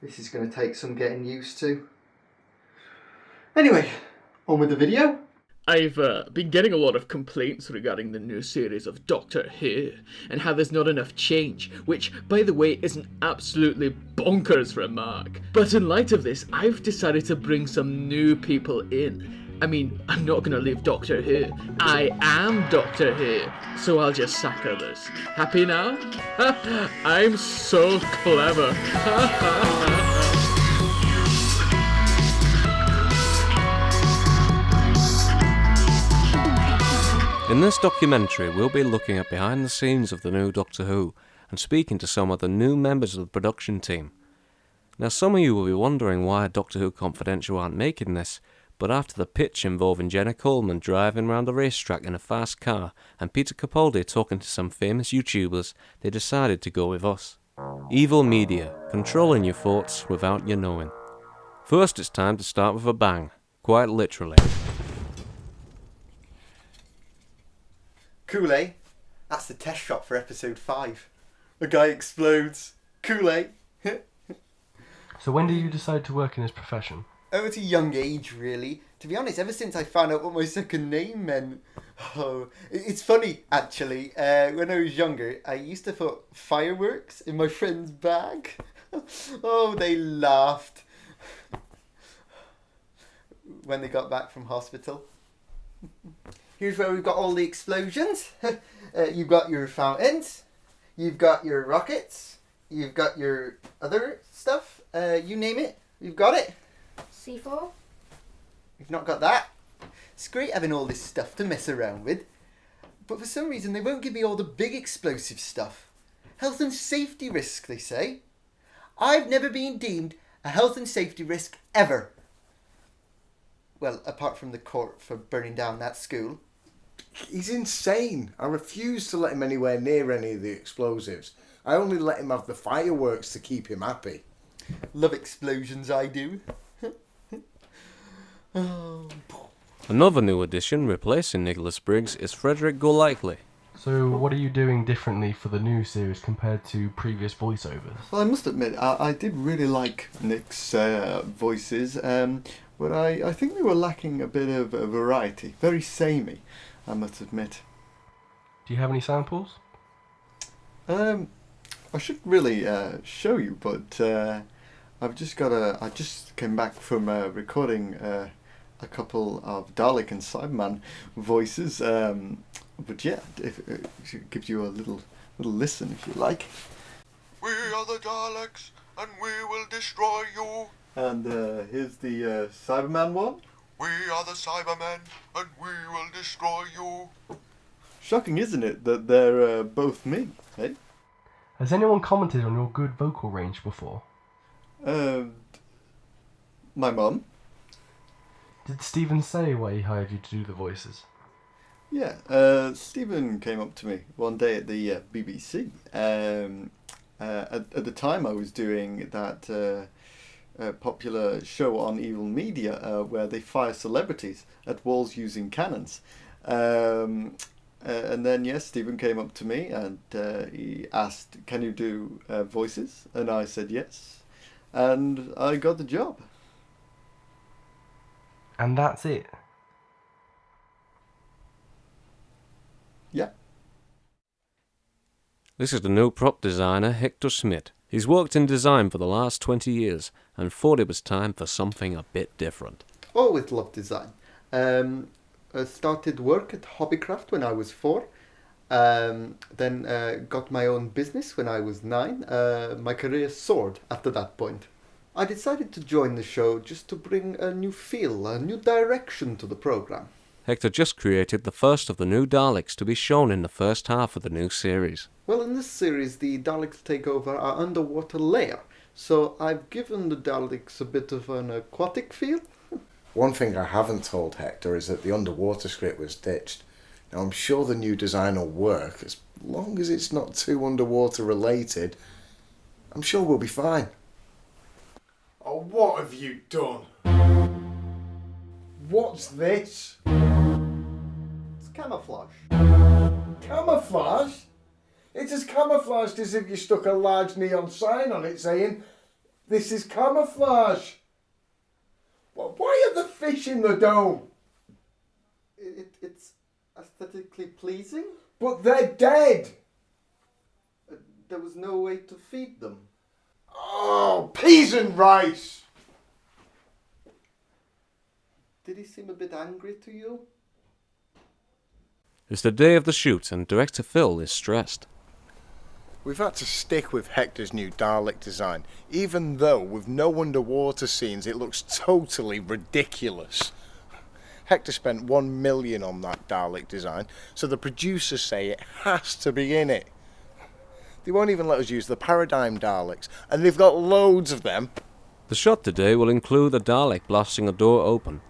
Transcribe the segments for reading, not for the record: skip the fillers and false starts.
This is going to take some getting used to. Anyway, on with the video. I've been getting a lot of complaints regarding the new series of Doctor Who, and how there's not enough change, which, by the way, is an absolutely bonkers remark. But in light of this, I've decided to bring some new people in. I mean, I'm not going to leave Doctor Who. I am Doctor Who, so I'll just sack others. Happy now? I'm so clever. In this documentary, we'll be looking at behind the scenes of the new Doctor Who and speaking to some of the new members of the production team. Now, some of you will be wondering why Doctor Who Confidential aren't making this, but after the pitch involving Jenna Coleman driving around the racetrack in a fast car and Peter Capaldi talking to some famous YouTubers, they decided to go with us. Evil media, controlling your thoughts without you knowing. First, it's time to start with a bang, quite literally. Cool, eh? That's the test shot for episode 5. A guy explodes. Cool, eh? So when did you decide to work in this profession? Oh, at a young age, really. To be honest, ever since I found out what my second name meant. Oh, it's funny, actually. When I was younger, I used to put fireworks in my friend's bag. Oh, they laughed when they got back from hospital. Here's where we've got all the explosions. You've got your fountains. You've got your rockets. You've got your other stuff. You name it, we've got it. C4? We've not got that. It's great having all this stuff to mess around with. But for some reason they won't give me all the big explosive stuff. Health and safety risk, they say. I've never been deemed a health and safety risk ever. Well, apart from the court for burning down that school. He's insane. I refuse to let him anywhere near any of the explosives. I only let him have the fireworks to keep him happy. Love explosions, I do. Another new addition replacing Nicholas Briggs is Fredric Golightly. So what are you doing differently for the new series compared to previous voiceovers? Well, I must admit, I did really like Nick's voices, but I think they were lacking a bit of variety. Very samey, I must admit. Do you have any samples? I should really show you, but I just came back from recording a couple of Dalek and Cyberman voices. But yeah, if it gives you a little listen if you like. We are the Daleks, and we will destroy you. And here's the Cyberman one. We are the Cybermen, and we will destroy you. Shocking, isn't it, that they're both me, eh? Has anyone commented on your good vocal range before? My mum. Did Stephen say why he hired you to do the voices? Yeah, Stephen came up to me one day at the BBC. At the time I was doing that popular show on Evil Media where they fire celebrities at walls using cannons. And then, yes, Stephen came up to me and he asked, can you do voices? And I said yes. And I got the job. And that's it? Yeah. This is the new prop designer, Hector. He's worked in design for the last 20 years and thought it was time for something a bit different. Always loved design. I started work at Hobbycraft when I was 4. Then got my own business when I was 9. My career soared after that point. I decided to join the show just to bring a new feel, a new direction to the program. Hector just created the first of the new Daleks to be shown in the first half of the new series. Well, in this series, the Daleks take over our underwater lair, so I've given the Daleks a bit of an aquatic feel. One thing I haven't told Hector is that the underwater script was ditched. Now, I'm sure the new design will work, as long as it's not too underwater related. I'm sure we'll be fine. Oh, what have you done? What's this? It's camouflage. Camouflage? It's as camouflaged as if you stuck a large neon sign on it saying, This is camouflage. Why are the fish in the dome? It's aesthetically pleasing. But they're dead. There was no way to feed them. Oh, peas and rice. Did he seem a bit angry to you? It's the day of the shoot and director Phil is stressed. We've had to stick with Hector's new Dalek design, even though with no underwater scenes it looks totally ridiculous. Hector spent $1 million on that Dalek design, so the producers say it has to be in it. They won't even let us use the Paradigm Daleks, and they've got loads of them. The shot today will include a Dalek blasting a door open,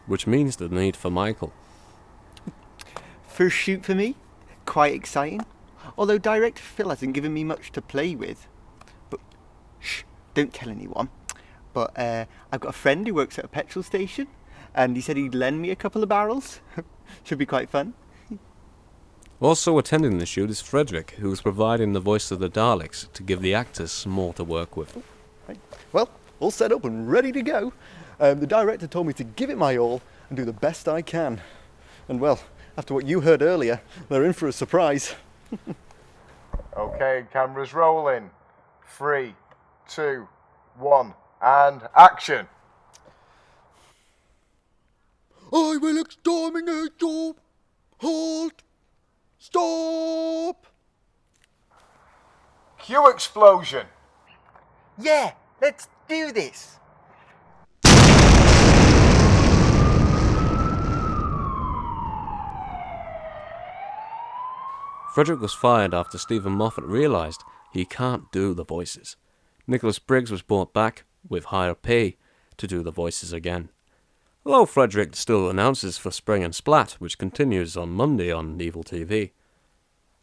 which means the need for Michael. First shoot for me, quite exciting. Although director Phil hasn't given me much to play with. But, shh, don't tell anyone. But I've got a friend who works at a petrol station, and he said he'd lend me a couple of barrels. Should be quite fun. Also attending the shoot is Fredric, who is providing the voice of the Daleks to give the actors more to work with. Right. Well, all set up and ready to go. The director told me to give it my all and do the best I can. And well, after what you heard earlier, they're in for a surprise. Okay, cameras rolling. 3, 2, 1, and action. I will exterminate you. Halt. Stop. Cue explosion. Yeah, let's do this. Fredric was fired after Stephen Moffat realised he can't do the voices. Nicholas Briggs was brought back, with higher pay, to do the voices again. Although Fredric still announces for Spring and Splat, which continues on Monday on Evil TV.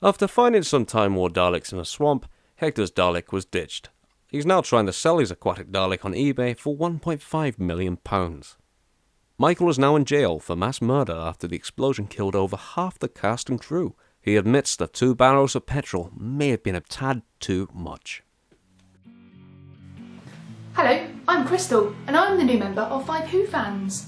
After finding some Time War Daleks in a swamp, Hector's Dalek was ditched. He's now trying to sell his aquatic Dalek on eBay for £1.5 million. Michael is now in jail for mass murder after the explosion killed over half the cast and crew. He admits that 2 barrels of petrol may have been a tad too much. Hello, I'm Crystal, and I'm the new member of FiveWhoFans.